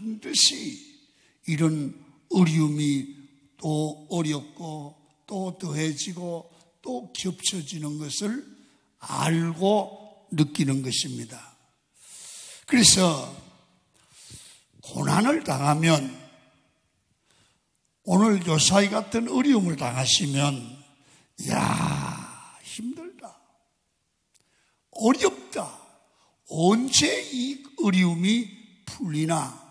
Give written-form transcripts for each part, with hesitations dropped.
반드시 이런 어려움이 또 어렵고 또 더해지고 또 겹쳐지는 것을 알고 느끼는 것입니다. 그래서 고난을 당하면, 오늘 요사이 같은 어려움을 당하시면 이야, 힘들다, 어렵다, 언제 이 어려움이 풀리나,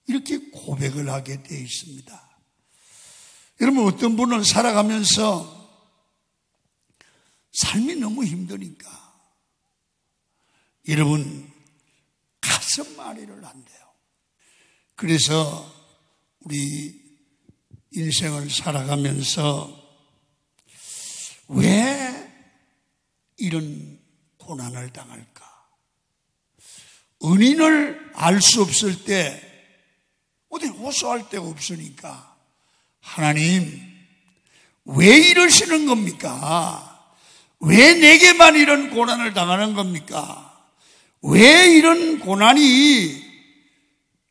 이렇게 고백을 하게 되어 있습니다. 여러분, 어떤 분은 살아가면서 삶이 너무 힘드니까 여러분 가슴앓이를 한대요. 그래서 우리 인생을 살아가면서 왜 이런 고난을 당할까? 은인을 알 수 없을 때 어디 호소할 데가 없으니까 하나님 왜 이러시는 겁니까? 왜 내게만 이런 고난을 당하는 겁니까? 왜 이런 고난이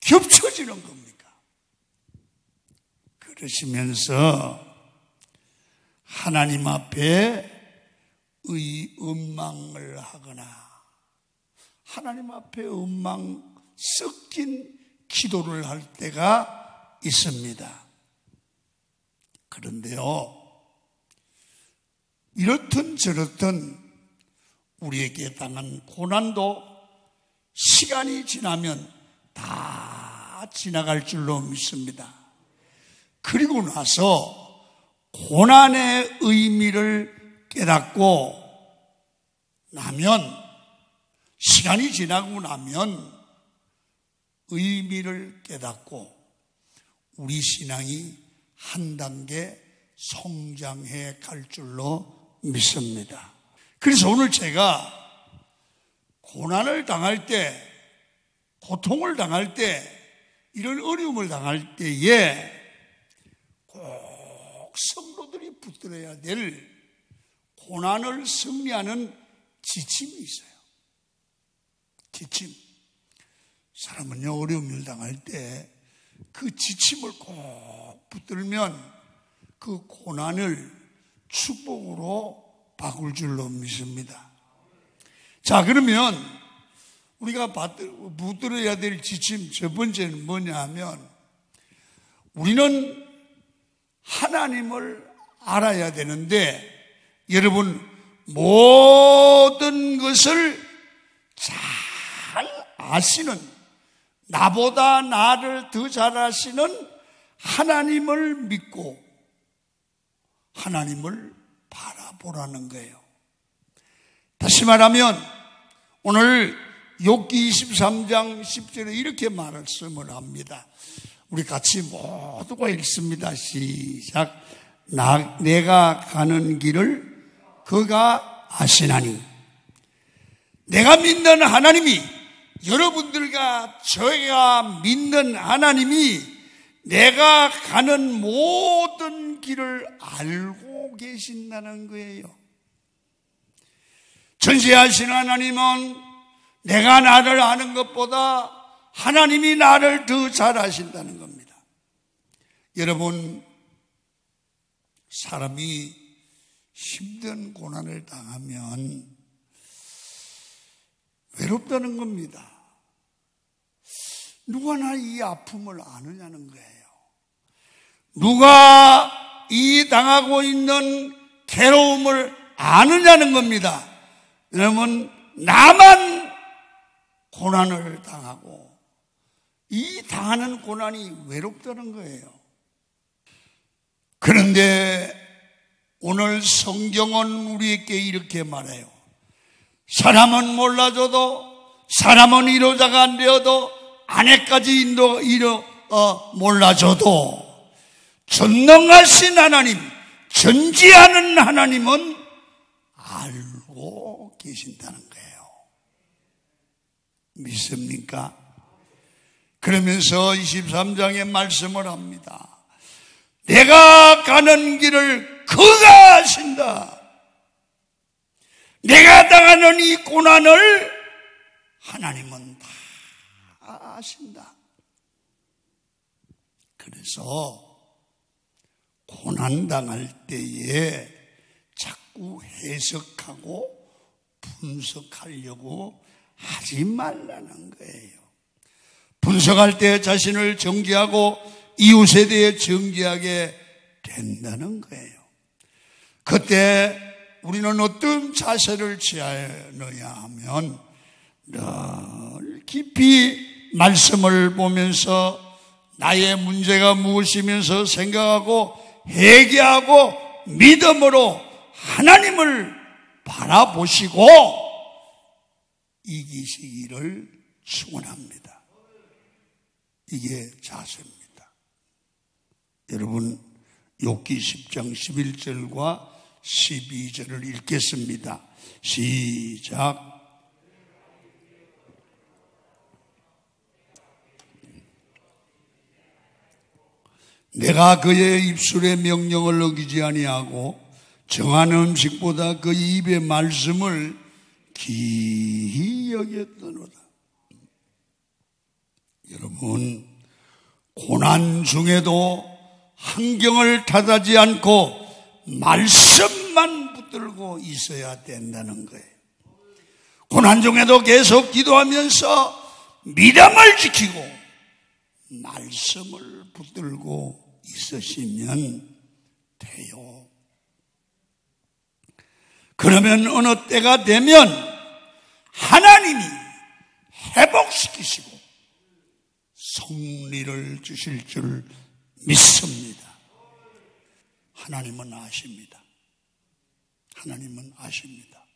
겹쳐지는 겁니까? 그러시면서 하나님 앞에 원망을 하거나 하나님 앞에 원망 섞인 기도를 할 때가 있습니다. 그런데요, 이렇든 저렇든 우리에게 당한 고난도 시간이 지나면 다 지나갈 줄로 믿습니다. 그리고 나서 고난의 의미를 깨닫고 나면, 시간이 지나고 나면 의미를 깨닫고 우리 신앙이 한 단계 성장해 갈 줄로 믿습니다. 그래서 오늘 제가 고난을 당할 때, 고통을 당할 때, 이런 어려움을 당할 때에 꼭 성도들이 붙들어야 될 고난을 승리하는 지침이 있어요. 지침. 사람은요, 어려움을 당할 때 그 지침을 꼭 붙들면 그 고난을 축복으로 바꿀 줄로 믿습니다. 자, 그러면 우리가 붙들어야 될 지침 첫 번째는 뭐냐 하면, 우리는 하나님을 알아야 되는데, 여러분 모든 것을 잘 아시는, 나보다 나를 더 잘 아시는 하나님을 믿고 하나님을 바라보라는 거예요. 다시 말하면 오늘 욥기 23장 10절에 이렇게 말씀을 합니다. 우리 같이 모두가 읽습니다. 시작. 내가 가는 길을 그가 아시나니. 내가 믿는 하나님이, 여러분들과 저희가 믿는 하나님이 내가 가는 모든 길을 알고 계신다는 거예요. 전지하신 하나님은 내가 나를 아는 것보다 하나님이 나를 더 잘 아신다는 겁니다. 여러분, 사람이 힘든 고난을 당하면 외롭다는 겁니다. 누가 나 이 아픔을 아느냐는 거예요. 누가 이 당하고 있는 괴로움을 아느냐는 겁니다. 여러분, 나만 고난을 당하고 이 당하는 고난이 외롭다는 거예요. 그런데 오늘 성경은 우리에게 이렇게 말해요. 사람은 몰라줘도, 사람은 이로자가 안 되어도, 아내까지 몰라줘도 전능하신 하나님, 전지하는 하나님은 알고 계신다는 거예요. 믿습니까? 그러면서 23장에 말씀을 합니다. 내가 가는 길을 그가 아신다. 내가 당하는 이 고난을 하나님은 다 아신다. 그래서 고난당할 때에 자꾸 해석하고 분석하려고 하지 말라는 거예요. 분석할 때 자신을 정죄하고 이웃에 대해 정죄하게 된다는 거예요. 그때 우리는 어떤 자세를 취하여야 하면 늘 깊이 말씀을 보면서 나의 문제가 무엇이면서 생각하고 회개하고 믿음으로 하나님을 바라보시고 이기시기를 축원합니다. 이게 자세입니다. 여러분, 욥기 10장 11절과 12절을 읽겠습니다. 시작. 내가 그의 입술의 명령을 어기지 아니하고 정한 음식보다 그 입의 말씀을 기히 여겼더로다. 여러분, 고난 중에도 환경을 탓하지 않고 말씀만 붙들고 있어야 된다는 거예요. 고난 중에도 계속 기도하면서 믿음을 지키고 말씀을 붙들고 있으시면 돼요. 그러면 어느 때가 되면 하나님이 회복시키시고 승리를 주실 줄 믿습니다. 하나님은 아십니다. 하나님은 아십니다.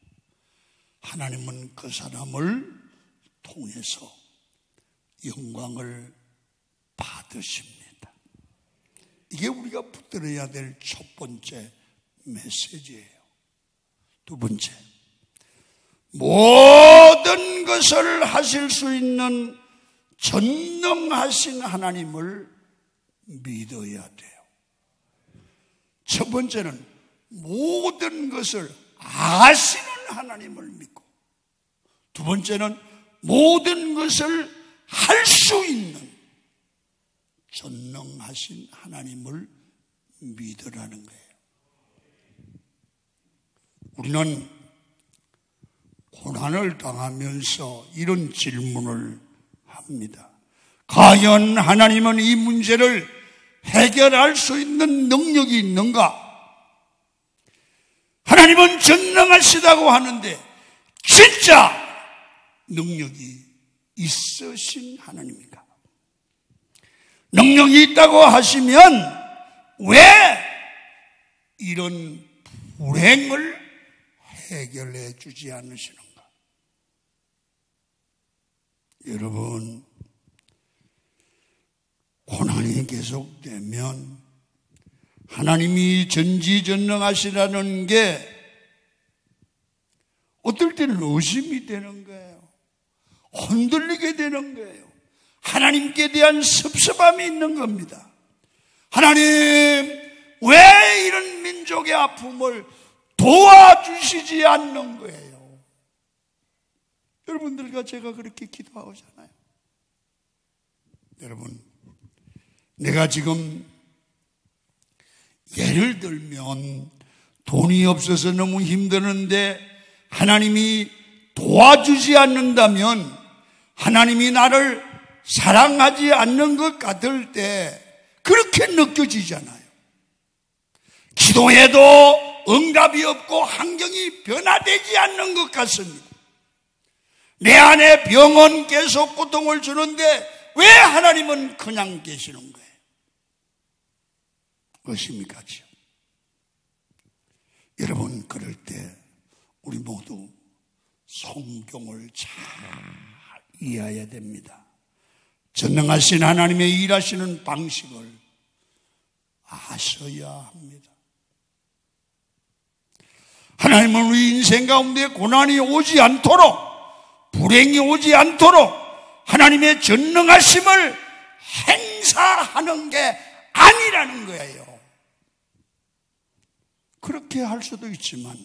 하나님은 그 사람을 통해서 영광을 받으십니다. 이게 우리가 붙들어야 될 첫 번째 메시지예요. 두 번째, 모든 것을 하실 수 있는 전능하신 하나님을 믿어야 돼요. 첫 번째는 모든 것을 아시는 하나님을 믿고, 두 번째는 모든 것을 할 수 있는 전능하신 하나님을 믿으라는 거예요. 우리는 고난을 당하면서 이런 질문을 합니다. 과연 하나님은 이 문제를 해결할 수 있는 능력이 있는가? 하나님은 전능하시다고 하는데 진짜 능력이 있으신 하나님인가? 능력이 있다고 하시면 왜 이런 불행을 해결해 주지 않으시는가? 여러분, 고난이 계속되면 하나님이 전지전능하시라는 게 어떨 때는 의심이 되는 거예요. 흔들리게 되는 거예요. 하나님께 대한 섭섭함이 있는 겁니다. 하나님, 왜 이런 민족의 아픔을 도와주시지 않는 거예요? 여러분들과 제가 그렇게 기도하잖아요. 여러분, 내가 지금 예를 들면 돈이 없어서 너무 힘드는데 하나님이 도와주지 않는다면 하나님이 나를 사랑하지 않는 것 같을 때 그렇게 느껴지잖아요. 기도해도 응답이 없고 환경이 변화되지 않는 것 같습니다. 내 안에 병은 계속 고통을 주는데 왜 하나님은 그냥 계시는 거예요? 의심이 가죠. 여러분, 그럴 때 우리 모두 성경을 잘 이해해야 됩니다. 전능하신 하나님의 일하시는 방식을 아셔야 합니다. 하나님은 우리 인생 가운데 고난이 오지 않도록, 불행이 오지 않도록 하나님의 전능하심을 행사하는 게 아니라는 거예요. 그렇게 할 수도 있지만,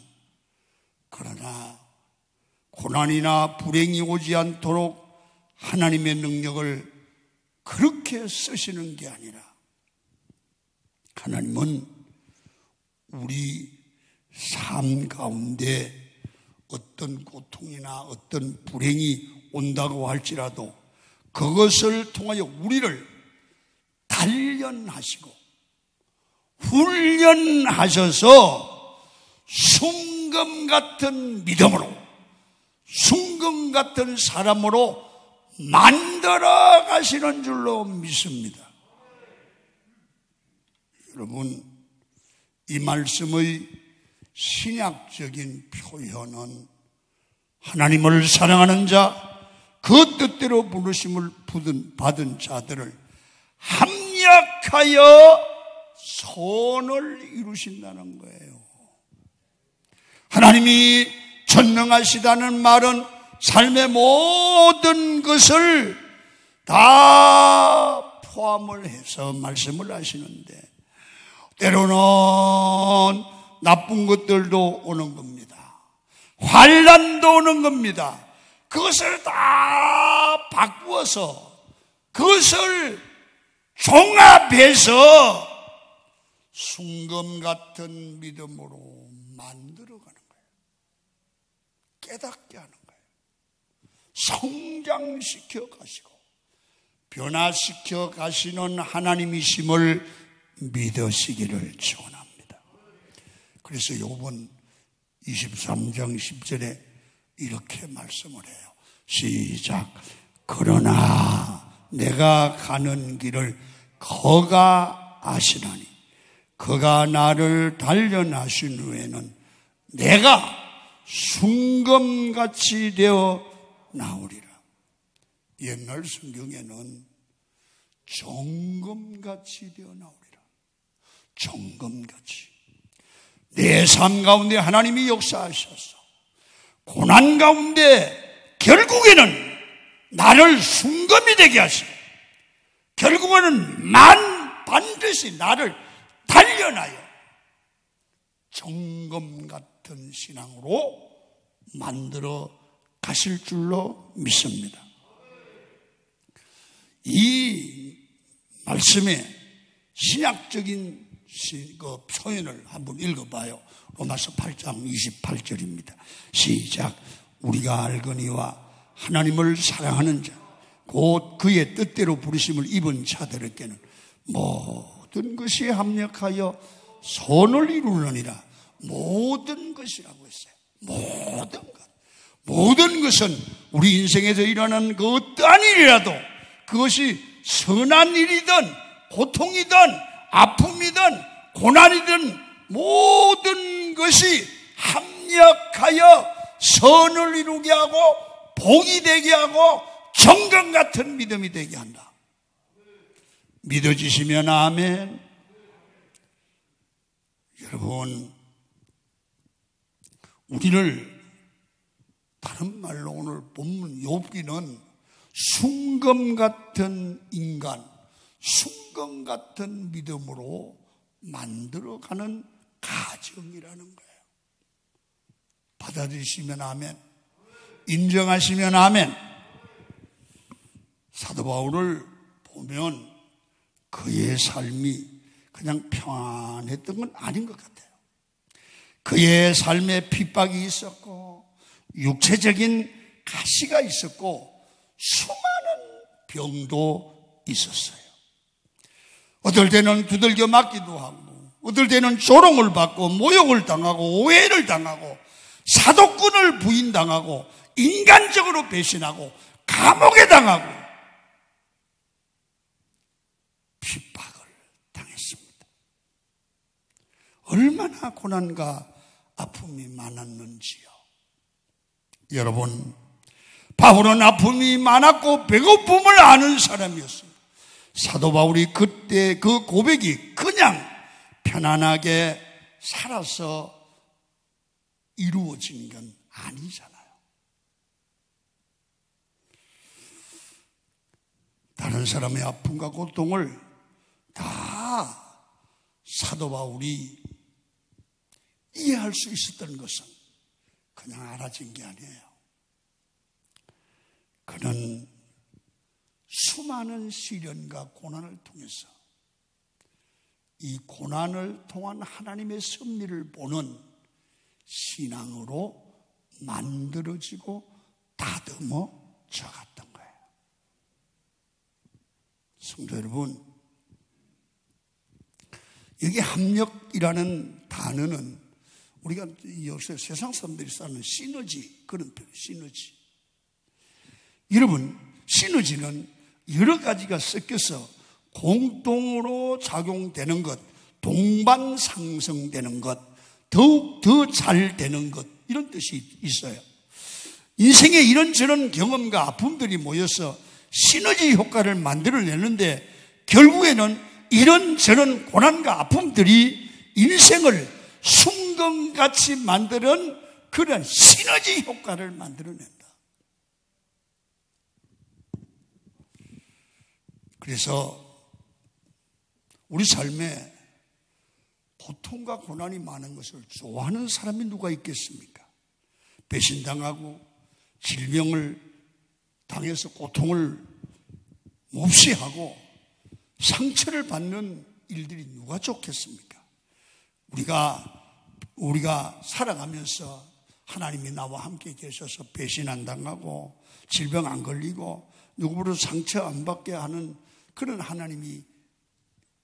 그러나 고난이나 불행이 오지 않도록 하나님의 능력을 그렇게 쓰시는 게 아니라 하나님은 우리 삶 가운데 어떤 고통이나 어떤 불행이 온다고 할지라도 그것을 통하여 우리를 단련하시고 훈련하셔서 순금 같은 믿음으로, 순금 같은 사람으로 만들어 가시는 줄로 믿습니다. 여러분, 이 말씀의 신약적인 표현은 하나님을 사랑하는 자, 그 뜻대로 부르심을 받은 자들을 합력하여 선을 이루신다는 거예요. 하나님이 전능하시다는 말은 삶의 모든 것을 다 포함을 해서 말씀을 하시는데, 때로는 나쁜 것들도 오는 겁니다. 환난도 오는 겁니다. 그것을 다 바꾸어서 그것을 종합해서 순금 같은 믿음으로 만들어가는 거예요. 깨닫게 하는 거예요. 성장시켜 가시고 변화시켜 가시는 하나님이심을 믿으시기를 축원합니다. 그래서 욥은 23장 10절에 이렇게 말씀을 해요. 시작. 그러나 내가 가는 길을 그가 아시나니 그가 나를 단련하신 후에는 내가 순금같이 되어 나오리라. 옛날 성경에는 정금같이 되어 나오리라. 정금같이. 내 삶 가운데 하나님이 역사하셔서 고난 가운데 결국에는 나를 순금이 되게 하시고 결국에는 반드시 나를 단련하여 정금 같은 신앙으로 만들어 가실 줄로 믿습니다. 이 말씀의 신약적인 그 표현을 한번 읽어봐요. 로마서 8장 28절입니다. 시작. 우리가 알거니와 하나님을 사랑하는 자 곧 그의 뜻대로 부르심을 입은 자들에게는 모든 것이 합력하여 선을 이루느니라. 모든 것이라고 했어요. 모든 것. 모든 것은 우리 인생에서 일어나는 그 어떠한 일이라도 그것이 선한 일이든 고통이든 아픔이든 고난이든 모든 것이 합력하여 선을 이루게 하고 복이 되게 하고 정금 같은 믿음이 되게 한다. 믿어지시면 아멘. 여러분, 우리를 다른 말로 오늘 본문 욥기는 순금 같은 인간, 순금 같은 믿음으로 만들어가는 가정이라는 거예요. 받아들이시면 아멘. 인정하시면 아멘. 사도 바울을 보면 그의 삶이 그냥 평안했던 건 아닌 것 같아요. 그의 삶에 핍박이 있었고 육체적인 가시가 있었고 수많은 병도 있었어요. 어떨 때는 두들겨 맞기도 하고 어떨 때는 조롱을 받고 모욕을 당하고 오해를 당하고 사도권을 부인당하고 인간적으로 배신하고 감옥에 당하고 핍박을 당했습니다. 얼마나 고난과 아픔이 많았는지요. 여러분, 바울은 아픔이 많았고 배고픔을 아는 사람이었습니다. 사도 바울이 그때 그 고백이 그냥 편안하게 살아서 이루어진 건 아니잖아요. 다른 사람의 아픔과 고통을 다 사도 바울이 이해할 수 있었던 것은 그냥 알아진 게 아니에요. 그는 수많은 시련과 고난을 통해서 이 고난을 통한 하나님의 섭리를 보는 신앙으로 만들어지고 다듬어져 갔던 거예요. 성도 여러분, 여기 합력이라는 단어는 우리가 요새 세상 사람들이 쓰는 시너지, 그런 표현, 시너지. 여러분, 시너지는 여러 가지가 섞여서 공동으로 작용되는 것, 동반 상승되는 것, 더욱 더 잘 되는 것, 이런 뜻이 있어요. 인생에 이런저런 경험과 아픔들이 모여서 시너지 효과를 만들어내는데 결국에는 이런저런 고난과 아픔들이 인생을 순금같이 만드는 그런 시너지 효과를 만들어낸다. 그래서 우리 삶에 고통과 고난이 많은 것을 좋아하는 사람이 누가 있겠습니까? 배신당하고 질병을 당해서 고통을 몹시 하고 상처를 받는 일들이 누가 좋겠습니까? 우리가 살아가면서 하나님이 나와 함께 계셔서 배신 안 당하고 질병 안 걸리고 누구보다 상처 안 받게 하는 그런 하나님이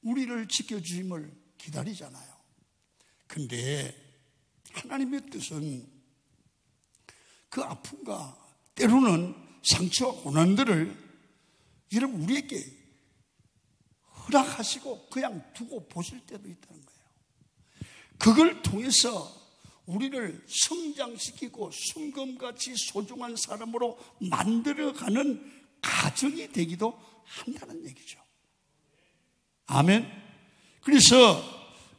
우리를 지켜주심을 기다리잖아요. 근데 하나님의 뜻은 그 아픔과 때로는 상처와 고난들을 여러분 우리에게 허락하시고 그냥 두고 보실 때도 있다는 거예요. 그걸 통해서 우리를 성장시키고 순금같이 소중한 사람으로 만들어가는 가정이 되기도 한다는 얘기죠. 아멘. 그래서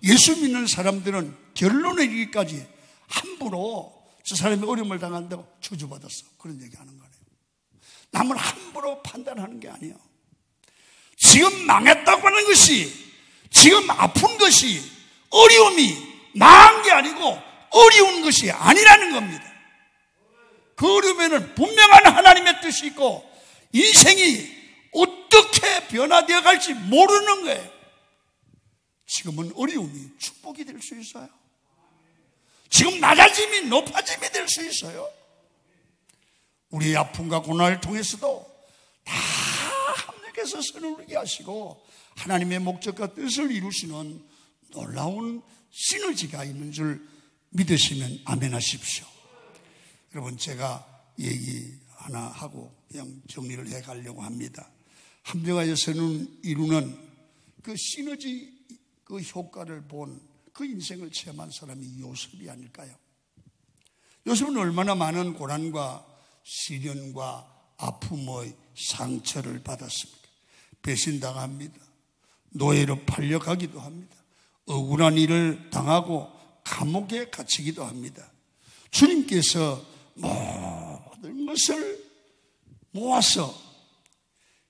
예수 믿는 사람들은 결론에 이르기까지 함부로 저 사람이 어려움을 당한다고 저주받았어, 그런 얘기하는 거예요. 남을 함부로 판단하는 게 아니에요. 지금 망했다고 하는 것이, 지금 아픈 것이, 어려움이 망한 게 아니고 어려운 것이 아니라는 겁니다. 그 어려움에는 분명한 하나님의 뜻이 있고 인생이 어떻게 변화되어 갈지 모르는 거예요. 지금은 어려움이 축복이 될 수 있어요. 지금 낮아짐이 높아짐이 될 수 있어요. 우리의 아픔과 고난을 통해서도 다 하나님께서 선을 이루게 하시고 하나님의 목적과 뜻을 이루시는 놀라운 시너지가 있는 줄 믿으시면 아멘 하십시오. 여러분, 제가 얘기 하나 하고 그냥 정리를 해 가려고 합니다. 합력하여 선을 이루는 그 시너지 그 효과를 본 그 인생을 체험한 사람이 요셉이 아닐까요? 요셉은 얼마나 많은 고난과 시련과 아픔의 상처를 받았습니까? 배신당합니다. 노예로 팔려가기도 합니다. 억울한 일을 당하고 감옥에 갇히기도 합니다. 주님께서 모든 것을 모아서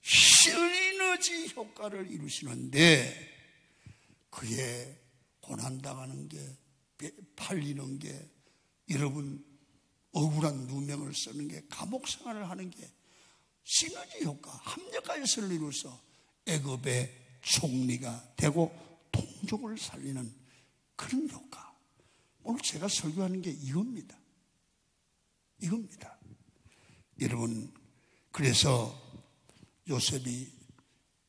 시너지 효과를 이루시는데 그의 고난당하는 게, 팔리는 게, 여러분 억울한 누명을 쓰는 게, 감옥 생활을 하는 게 시너지 효과, 합력하여 선을 이루어서 애굽의 총리가 되고 동족을 살리는 그런 효과. 오늘 제가 설교하는 게 이겁니다. 여러분, 그래서 요셉이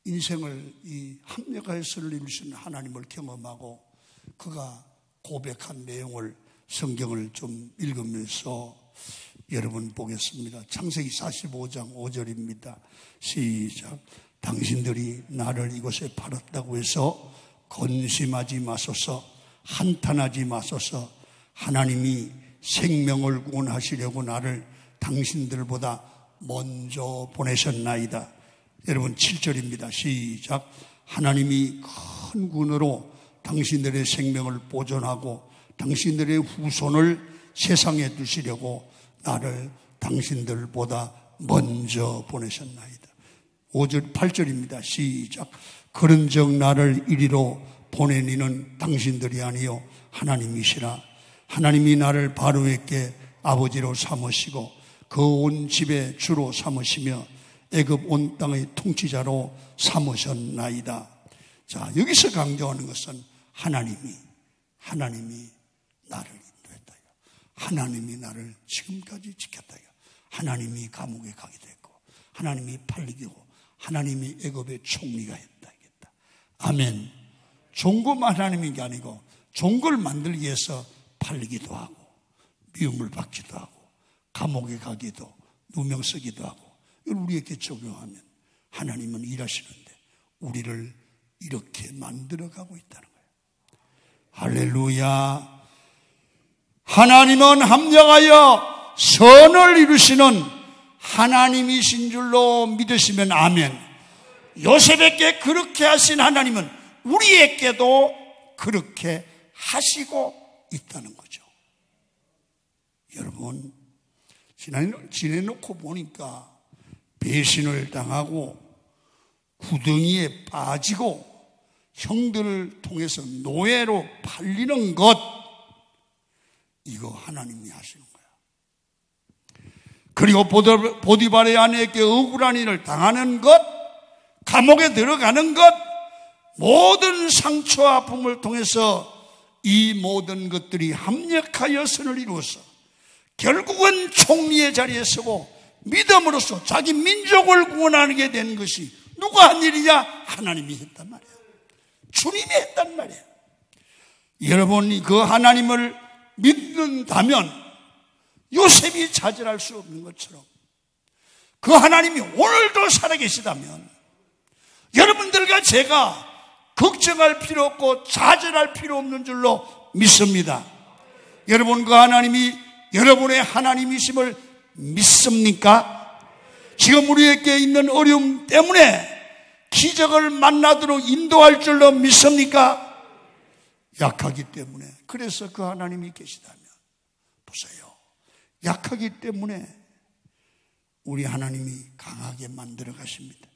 인생을 이 합력하여 선을 이루시는 하나님을 경험하고 그가 고백한 내용을 성경을 좀 읽으면서 여러분 보겠습니다. 창세기 45장 5절입니다. 시작. 당신들이 나를 이곳에 팔았다고 해서 건심하지 마소서, 한탄하지 마소서. 하나님이 생명을 구원하시려고 나를 당신들보다 먼저 보내셨나이다. 여러분 7절입니다. 시작. 하나님이 큰 군으로 당신들의 생명을 보존하고 당신들의 후손을 세상에 두시려고 나를 당신들보다 먼저 보내셨나이다. 5절, 8절입니다. 시작. 그런즉 나를 이리로 보낸 이는 당신들이 아니요 하나님이시라. 하나님이 나를 바로에게 아버지로 삼으시고 그 온 집의 주로 삼으시며 애굽 온 땅의 통치자로 삼으셨나이다. 자, 여기서 강조하는 것은 하나님이 나를 인도했다. 하나님이 나를 지금까지 지켰다. 하나님이 감옥에 가게 됐고, 하나님이 팔리고, 하나님이 애굽의 총리가 했다. 아멘. 종고만 하나님인 게 아니고 종고를 만들기 위해서 팔리기도 하고, 미움을 받기도 하고, 감옥에 가기도, 누명 쓰기도 하고, 이걸 우리에게 적용하면 하나님은 일하시는데 우리를 이렇게 만들어가고 있다는 거예요. 할렐루야. 하나님은 합력하여 선을 이루시는 하나님이신 줄로 믿으시면 아멘. 요셉에게 그렇게 하신 하나님은 우리에게도 그렇게 하시고 있다는 거죠. 여러분, 지내놓고 보니까 배신을 당하고 구덩이에 빠지고 형들을 통해서 노예로 팔리는 것, 이거 하나님이 하시는 거야. 그리고 보디발의 아내에게 억울한 일을 당하는 것, 감옥에 들어가는 것, 모든 상처와 아픔을 통해서 이 모든 것들이 합력하여 선을 이루어서 결국은 총리의 자리에 서고 믿음으로써 자기 민족을 구원하게 된 것이 누가 한 일이냐? 하나님이 했단 말이에요. 주님이 했단 말이에요. 여러분이 그 하나님을 믿는다면 요셉이 좌절할 수 없는 것처럼 그 하나님이 오늘도 살아계시다면 여러분들과 제가 걱정할 필요 없고 좌절할 필요 없는 줄로 믿습니다. 여러분, 그 하나님이 여러분의 하나님이심을 믿습니까? 지금 우리에게 있는 어려움 때문에 기적을 만나도록 인도할 줄로 믿습니까? 약하기 때문에. 그래서 그 하나님이 계시다면 보세요. 약하기 때문에 우리 하나님이 강하게 만들어 가십니다.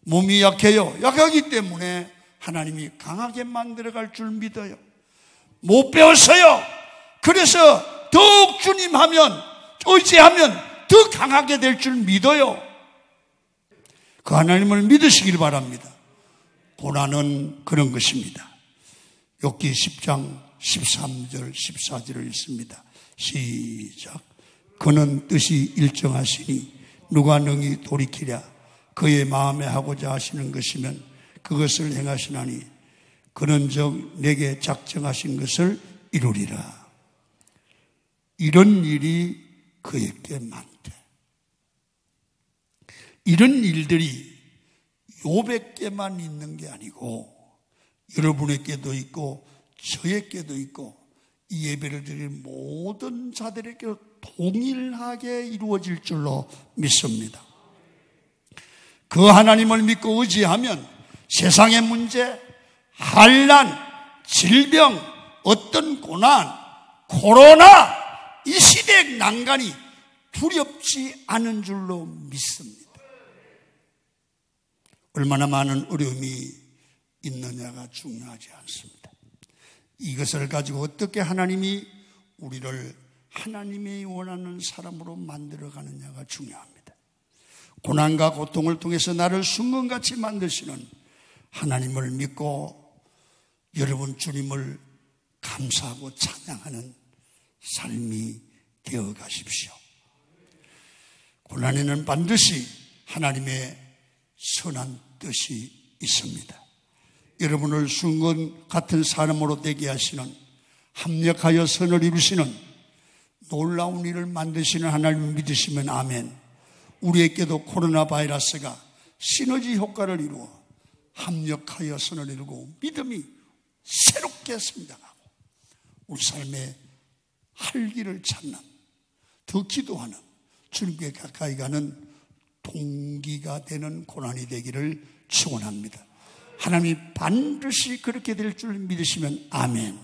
몸이 약해요. 약하기 때문에 하나님이 강하게 만들어 갈 줄 믿어요. 못 배웠어요. 그래서 더욱 주님 하면, 의지하면 더 강하게 될 줄 믿어요. 그 하나님을 믿으시길 바랍니다. 고난은 그런 것입니다. 욥기 10장 13절 14절을 읽습니다. 시작. 그는 뜻이 일정하시니 누가 능히 돌이키랴. 그의 마음에 하고자 하시는 것이면 그것을 행하시나니 그는 즉 내게 작정하신 것을 이루리라. 이런 일이 그에게 많대. 이런 일들이 욥에게만 있는 게 아니고 여러분에게도 있고 저에게도 있고 이 예배를 드리는 모든 자들에게 동일하게 이루어질 줄로 믿습니다. 그 하나님을 믿고 의지하면 세상의 문제, 환난, 질병, 어떤 고난, 코로나, 이 시대의 난간이 두렵지 않은 줄로 믿습니다. 얼마나 많은 어려움이 있느냐가 중요하지 않습니다. 이것을 가지고 어떻게 하나님이 우리를 하나님이 원하는 사람으로 만들어가느냐가 중요합니다. 고난과 고통을 통해서 나를 순금같이 만드시는 하나님을 믿고 여러분 주님을 감사하고 찬양하는 삶이 되어 가십시오. 고난에는 반드시 하나님의 선한 뜻이 있습니다. 여러분을 순금 같은 사람으로 되게 하시는, 합력하여 선을 이루시는 놀라운 일을 만드시는 하나님을 믿으시면 아멘. 우리에게도 코로나 바이러스가 시너지 효과를 이루어 합력하여 선을 이루고 믿음이 새롭게 성장하고 우리 삶의 활기를 찾는, 더 기도하는, 주님께 가까이 가는 동기가 되는 고난이 되기를 축원합니다. 하나님이 반드시 그렇게 될 줄 믿으시면 아멘.